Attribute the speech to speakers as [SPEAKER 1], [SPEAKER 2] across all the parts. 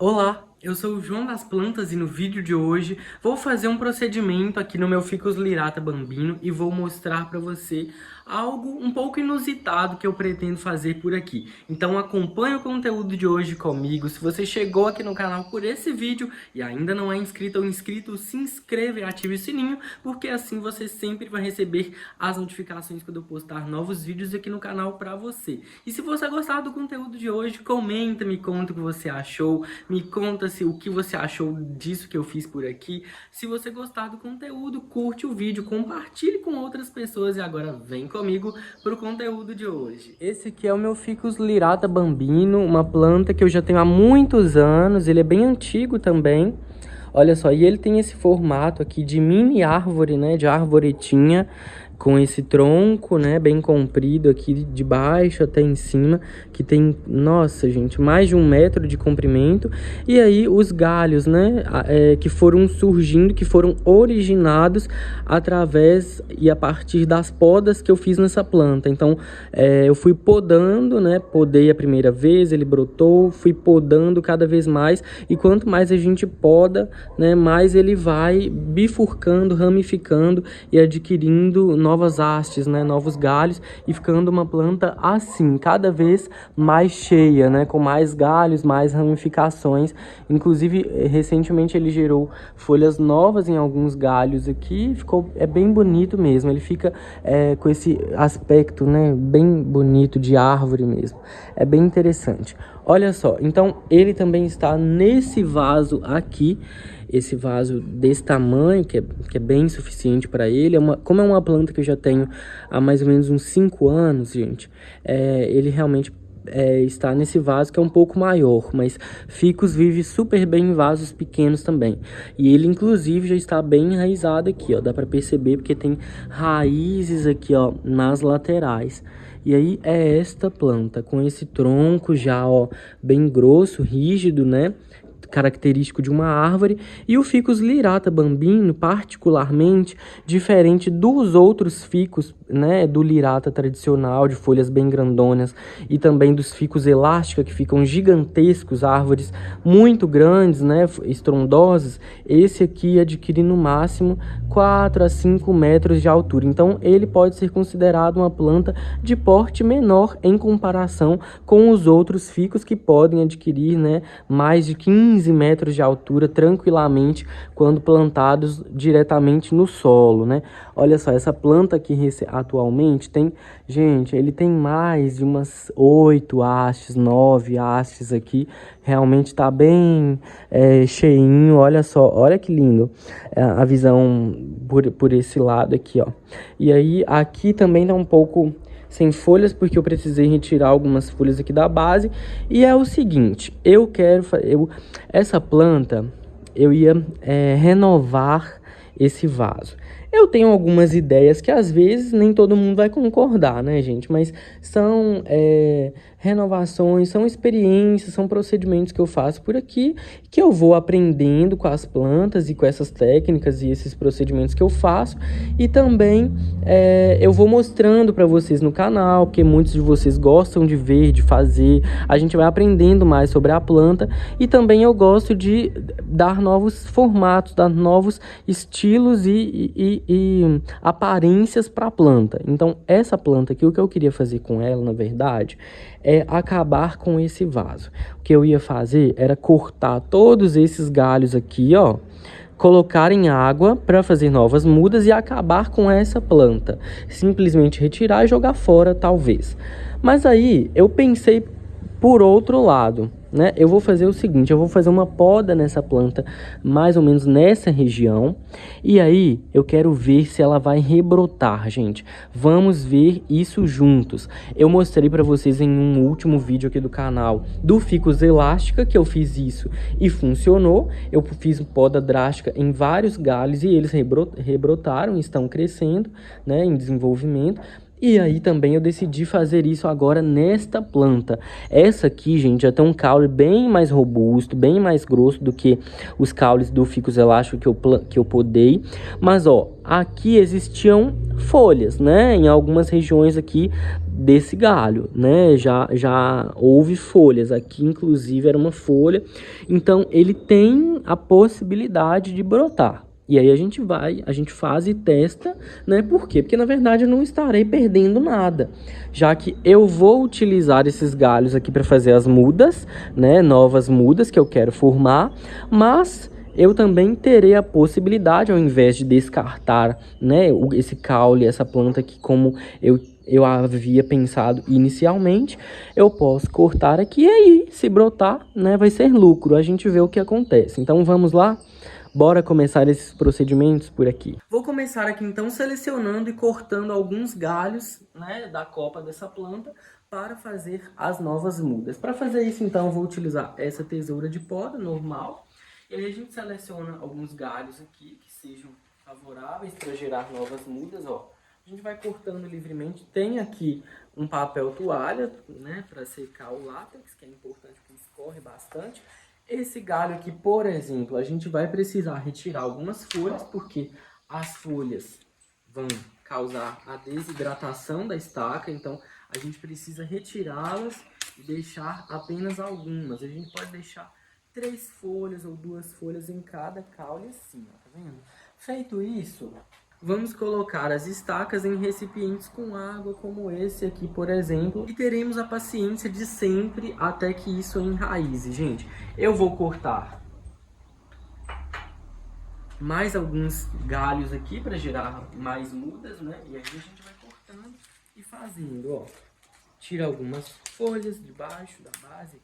[SPEAKER 1] Olá, eu sou o João das Plantas e no vídeo de hoje vou fazer um procedimento aqui no meu Ficus lirata bambino e vou mostrar para você algo um pouco inusitado que eu pretendo fazer por aqui. Então acompanhe o conteúdo de hoje comigo. Se você chegou aqui no canal por esse vídeo e ainda não é inscrito ou inscrito, se inscreva e ative o sininho, porque assim você sempre vai receber as notificações quando eu postar novos vídeos aqui no canal para você. E se você gostar do conteúdo de hoje, comenta, me conta o que você achou, me conta o que você achou disso que eu fiz por aqui. Se você gostar do conteúdo, curte o vídeo, compartilhe com outras pessoas e agora vem comigo pro conteúdo de hoje. Esse aqui é o meu Ficus lirata bambino, uma planta que eu já tenho há muitos anos, ele é bem antigo também. Olha só, e ele tem esse formato aqui de mini árvore, né, de arvoretinha, com esse tronco, né, bem comprido aqui de baixo até em cima, que tem, nossa, gente, mais de 1 metro de comprimento. E aí os galhos, né, que foram surgindo, que foram originados através e a partir das podas que eu fiz nessa planta. Então, eu fui podando, né, podei a primeira vez, ele brotou, fui podando cada vez mais, e quanto mais a gente poda, né, mais ele vai bifurcando, ramificando e adquirindo novas hastes, né, novos galhos, e ficando uma planta assim, cada vez mais cheia, né, com mais galhos, mais ramificações. Inclusive, recentemente ele gerou folhas novas em alguns galhos aqui, é bem bonito mesmo, ele fica com esse aspecto, né, bem bonito de árvore mesmo, é bem interessante. Olha só, então ele também está nesse vaso aqui, esse vaso desse tamanho, que é bem suficiente para ele. Como é uma planta que eu já tenho há mais ou menos uns 5 anos, gente, ele realmente está nesse vaso que é um pouco maior, mas Ficus vive super bem em vasos pequenos também. E ele, inclusive, já está bem enraizado aqui, ó, dá para perceber porque tem raízes aqui, ó, nas laterais. E aí é esta planta, com esse tronco já, ó, bem grosso, rígido, né? Característico de uma árvore, e o Ficus lirata bambino, particularmente diferente dos outros ficus, né, do lirata tradicional, de folhas bem grandonas, e também dos Ficus elástica, que ficam gigantescos, árvores muito grandes, né, estrondosas. Esse aqui adquire no máximo 4 a 5 metros de altura, então ele pode ser considerado uma planta de porte menor em comparação com os outros ficus que podem adquirir, né, mais de 15 metros de altura tranquilamente quando plantados diretamente no solo, né? Olha só, essa planta aqui atualmente tem, gente, ele tem mais de umas 8 hastes, 9 hastes aqui, realmente tá bem cheinho. Olha só, olha que lindo a visão por esse lado aqui, ó. E aí aqui também tá um pouco sem folhas, porque eu precisei retirar algumas folhas aqui da base. E é o seguinte, essa planta, eu ia renovar esse vaso. Eu tenho algumas ideias que às vezes nem todo mundo vai concordar, né, gente? Mas são renovações, são experiências, são procedimentos que eu faço por aqui, que eu vou aprendendo com as plantas e com essas técnicas e esses procedimentos que eu faço. E também eu vou mostrando para vocês no canal, porque muitos de vocês gostam de ver, de fazer. A gente vai aprendendo mais sobre a planta, e também eu gosto de dar novos formatos, dar novos estilos e aparências para a planta. Então, essa planta aqui, o que eu queria fazer com ela, na verdade, é acabar com esse vaso. O que eu ia fazer era cortar todos esses galhos aqui, ó, colocar em água para fazer novas mudas e acabar com essa planta. Simplesmente retirar e jogar fora, talvez. Mas aí, eu pensei por outro lado, né? Eu vou fazer o seguinte, eu vou fazer uma poda nessa planta, mais ou menos nessa região, e aí eu quero ver se ela vai rebrotar, gente. Vamos ver isso juntos. Eu mostrei para vocês em um último vídeo aqui do canal do Ficus elástica, que eu fiz isso e funcionou. Eu fiz poda drástica em vários galhos e eles rebrotaram, estão crescendo, né, em desenvolvimento. E aí também eu decidi fazer isso agora nesta planta. Essa aqui, gente, já tem um caule bem mais robusto, bem mais grosso do que os caules do ficus elástico que eu podei. Mas, ó, aqui existiam folhas, né? Em algumas regiões aqui desse galho, né? Já houve folhas. Aqui, inclusive, era uma folha. Então, ele tem a possibilidade de brotar. E aí a gente faz e testa, né? Por quê? Porque na verdade eu não estarei perdendo nada, já que eu vou utilizar esses galhos aqui para fazer as mudas, né? Novas mudas que eu quero formar, mas eu também terei a possibilidade, ao invés de descartar, né, esse caule, essa planta aqui, como eu havia pensado inicialmente, eu posso cortar aqui e aí, se brotar, né, vai ser lucro. A gente vê o que acontece. Então vamos lá? Bora começar esses procedimentos por aqui. Vou começar aqui então selecionando e cortando alguns galhos, né, da copa dessa planta para fazer as novas mudas. Para fazer isso então eu vou utilizar essa tesoura de poda normal. E aí a gente seleciona alguns galhos aqui que sejam favoráveis para gerar novas mudas, ó. A gente vai cortando livremente. Tem aqui um papel toalha, né, para secar o látex, que é importante porque escorre bastante. Esse galho aqui, por exemplo, a gente vai precisar retirar algumas folhas, porque as folhas vão causar a desidratação da estaca, então a gente precisa retirá-las e deixar apenas algumas. A gente pode deixar 3 folhas ou 2 folhas em cada caule assim, ó, tá vendo? Feito isso, vamos colocar as estacas em recipientes com água, como esse aqui, por exemplo. E teremos a paciência de sempre até que isso enraize, gente. Eu vou cortar mais alguns galhos aqui para gerar mais mudas, né? E aí a gente vai cortando e fazendo, ó. Tira algumas folhas de baixo da base aqui.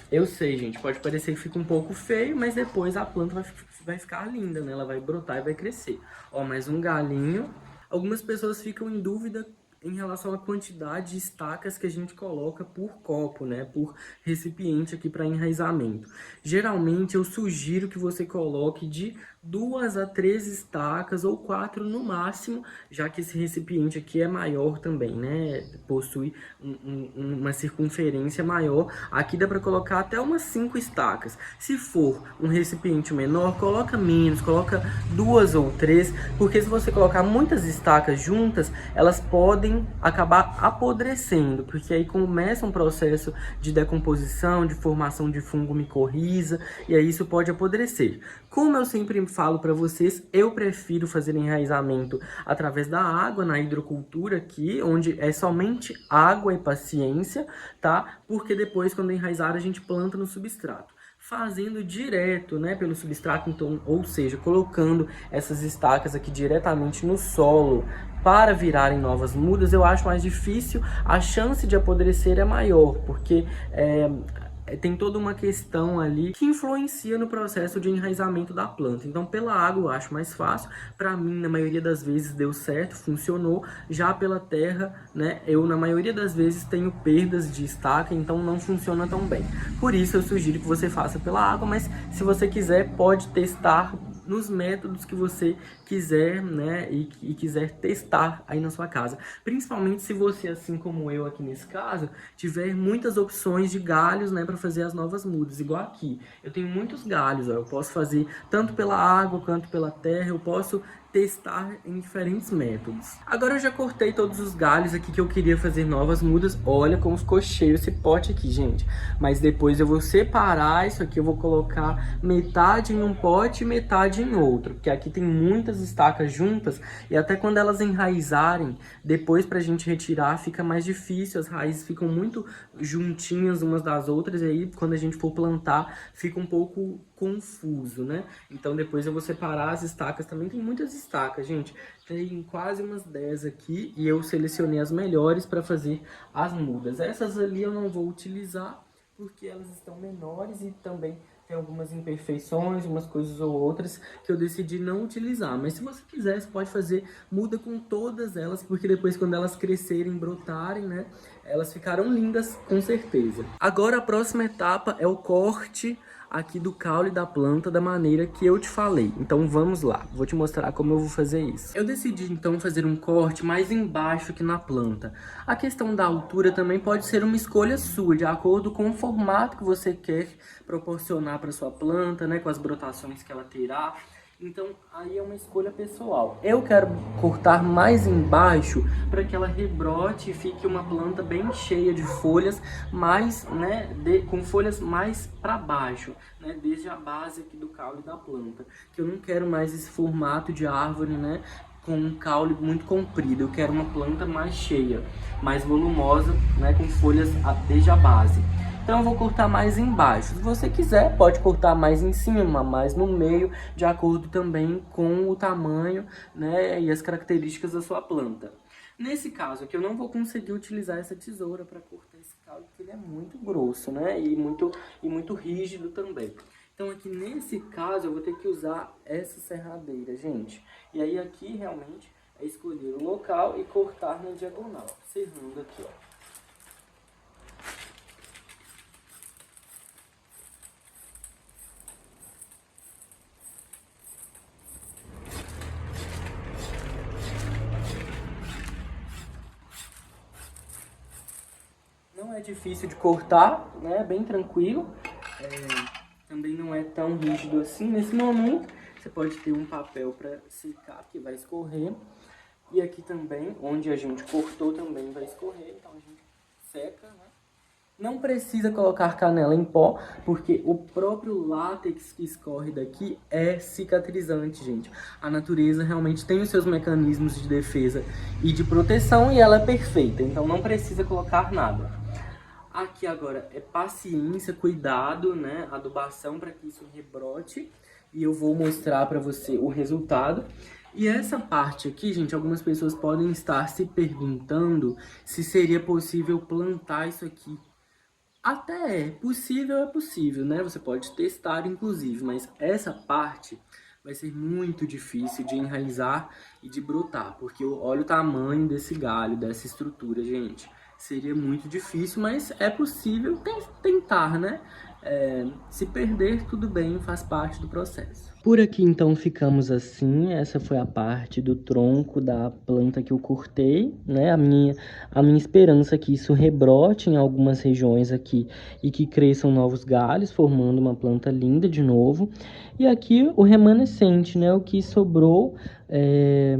[SPEAKER 1] Eu sei, gente, pode parecer que fica um pouco feio, mas depois a planta vai ficar linda, né? Ela vai brotar e vai crescer. Ó, mais um galinho. Algumas pessoas ficam em dúvida em relação à quantidade de estacas que a gente coloca por copo, né? Por recipiente aqui para enraizamento. Geralmente eu sugiro que você coloque de 2 a 3 estacas ou 4 no máximo, já que esse recipiente aqui é maior também, né? Possui uma circunferência maior. Aqui dá para colocar até umas 5 estacas. Se for um recipiente menor, coloca menos, coloca 2 ou 3, porque se você colocar muitas estacas juntas, elas podem acabar apodrecendo, porque aí começa um processo de decomposição, de formação de fungo micorriza, e aí isso pode apodrecer. Como eu sempre falo para vocês, eu prefiro fazer enraizamento através da água na hidrocultura aqui, onde é somente água e paciência, tá? Porque depois, quando enraizar, a gente planta no substrato. Fazendo direto, né, pelo substrato, então, ou seja, colocando essas estacas aqui diretamente no solo para virarem novas mudas, eu acho mais difícil, a chance de apodrecer é maior, porque tem toda uma questão ali que influencia no processo de enraizamento da planta. Então, pela água eu acho mais fácil. Para mim, na maioria das vezes deu certo, funcionou. Já pela terra, né, eu na maioria das vezes tenho perdas de estaca, então não funciona tão bem. Por isso eu sugiro que você faça pela água, mas se você quiser, pode testar nos métodos que você quiser, né, e quiser testar aí na sua casa. Principalmente se você, assim como eu aqui nesse caso, tiver muitas opções de galhos, né, para fazer as novas mudas. Igual aqui, eu tenho muitos galhos, ó, eu posso fazer tanto pela água quanto pela terra, eu posso testar em diferentes métodos. Agora eu já cortei todos os galhos aqui que eu queria fazer novas mudas. Olha como ficou cheio esse pote aqui, gente. Mas depois eu vou separar isso aqui, eu vou colocar metade em um pote e metade em outro, porque aqui tem muitas estacas juntas e até quando elas enraizarem, depois pra gente retirar fica mais difícil, as raízes ficam muito juntinhas umas das outras e aí quando a gente for plantar fica um pouco confuso, né? Então depois eu vou separar as estacas, também tem muitas estacas, gente, tem quase umas 10 aqui e eu selecionei as melhores para fazer as mudas. Essas ali eu não vou utilizar porque elas estão menores e também tem algumas imperfeições, umas coisas ou outras que eu decidi não utilizar. Mas se você quiser, você pode fazer muda com todas elas, porque depois quando elas crescerem, brotarem, né, elas ficaram lindas com certeza. Agora a próxima etapa é o corte aqui do caule da planta da maneira que eu te falei. Então vamos lá, vou te mostrar como eu vou fazer isso. Eu decidi então fazer um corte mais embaixo aqui na planta. A questão da altura também pode ser uma escolha sua, de acordo com o formato que você quer proporcionar para sua planta, né, com as brotações que ela terá. Então, aí é uma escolha pessoal. Eu quero cortar mais embaixo para que ela rebrote e fique uma planta bem cheia de folhas, mais, né, com folhas mais para baixo, né, desde a base aqui do caule da planta. Que eu não quero mais esse formato de árvore, né, com um caule muito comprido. Eu quero uma planta mais cheia, mais volumosa, né, com folhas desde a base. Então eu vou cortar mais embaixo. Se você quiser, pode cortar mais em cima, mais no meio, de acordo também com o tamanho, né, e as características da sua planta. Nesse caso aqui, eu não vou conseguir utilizar essa tesoura para cortar esse caule, porque ele é muito grosso, né, e muito rígido também. Então aqui nesse caso, eu vou ter que usar essa serradeira, gente. E aí aqui realmente é escolher o local e cortar na diagonal, serrando aqui, ó. Não é difícil de cortar, né? Bem tranquilo. Também não é tão rígido assim. Nesse momento, você pode ter um papel para secar, que vai escorrer. E aqui também, onde a gente cortou, também vai escorrer. Então a gente seca, né? Não precisa colocar canela em pó, porque o próprio látex que escorre daqui é cicatrizante, gente. A natureza realmente tem os seus mecanismos de defesa e de proteção e ela é perfeita, então não precisa colocar nada. Aqui agora é paciência, cuidado, né? Adubação para que isso rebrote. E eu vou mostrar para você o resultado. E essa parte aqui, gente, algumas pessoas podem estar se perguntando se seria possível plantar isso aqui. Até é possível, né? Você pode testar, inclusive, mas essa parte vai ser muito difícil de enraizar e de brotar, porque olha o tamanho desse galho, dessa estrutura, gente. Seria muito difícil, mas é possível tentar, né? Se perder, tudo bem, faz parte do processo. Por aqui, então, ficamos assim. Essa foi a parte do tronco da planta que eu cortei, né? A minha esperança é que isso rebrote em algumas regiões aqui e que cresçam novos galhos, formando uma planta linda de novo. E aqui o remanescente, né? O que sobrou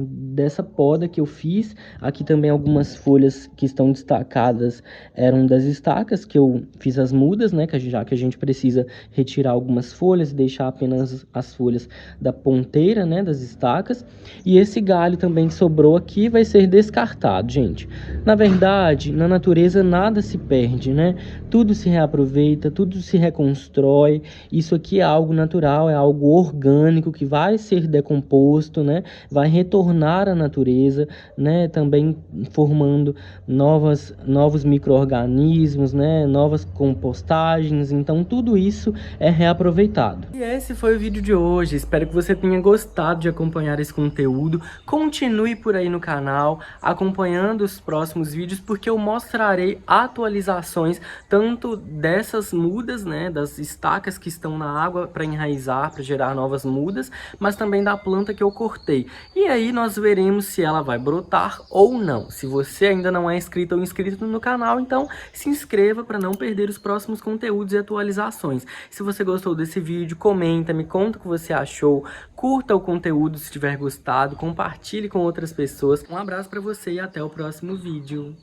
[SPEAKER 1] dessa poda que eu fiz. Aqui também algumas folhas que estão destacadas eram das estacas que eu fiz as mudas, né? Já que a gente precisa retirar algumas folhas e deixar apenas as folhas da ponteira, né, das estacas. E esse galho também que sobrou aqui vai ser descartado, gente. Na verdade, na natureza nada se perde, né? Tudo se reaproveita, tudo se reconstrói. Isso aqui é algo natural, é algo orgânico que vai ser decomposto, né? Vai retornar à natureza, né? Também formando novos micro-organismos, né? Novas compostagens. Então tudo isso é reaproveitado. E esse foi o vídeo de hoje. Espero que você tenha gostado de acompanhar esse conteúdo. Continue por aí no canal, acompanhando os próximos vídeos, porque eu mostrarei atualizações tanto dessas mudas, né, das estacas que estão na água para enraizar, para gerar novas mudas, mas também da planta que eu cortei. E aí nós veremos se ela vai brotar ou não. Se você ainda não é inscrito ou inscrito no canal, então se inscreva para não perder os próximos conteúdos e atualizações. Se você gostou desse vídeo, comenta, me conta o que você achou, curta o conteúdo se tiver gostado, compartilhe com outras pessoas. Um abraço para você e até o próximo vídeo.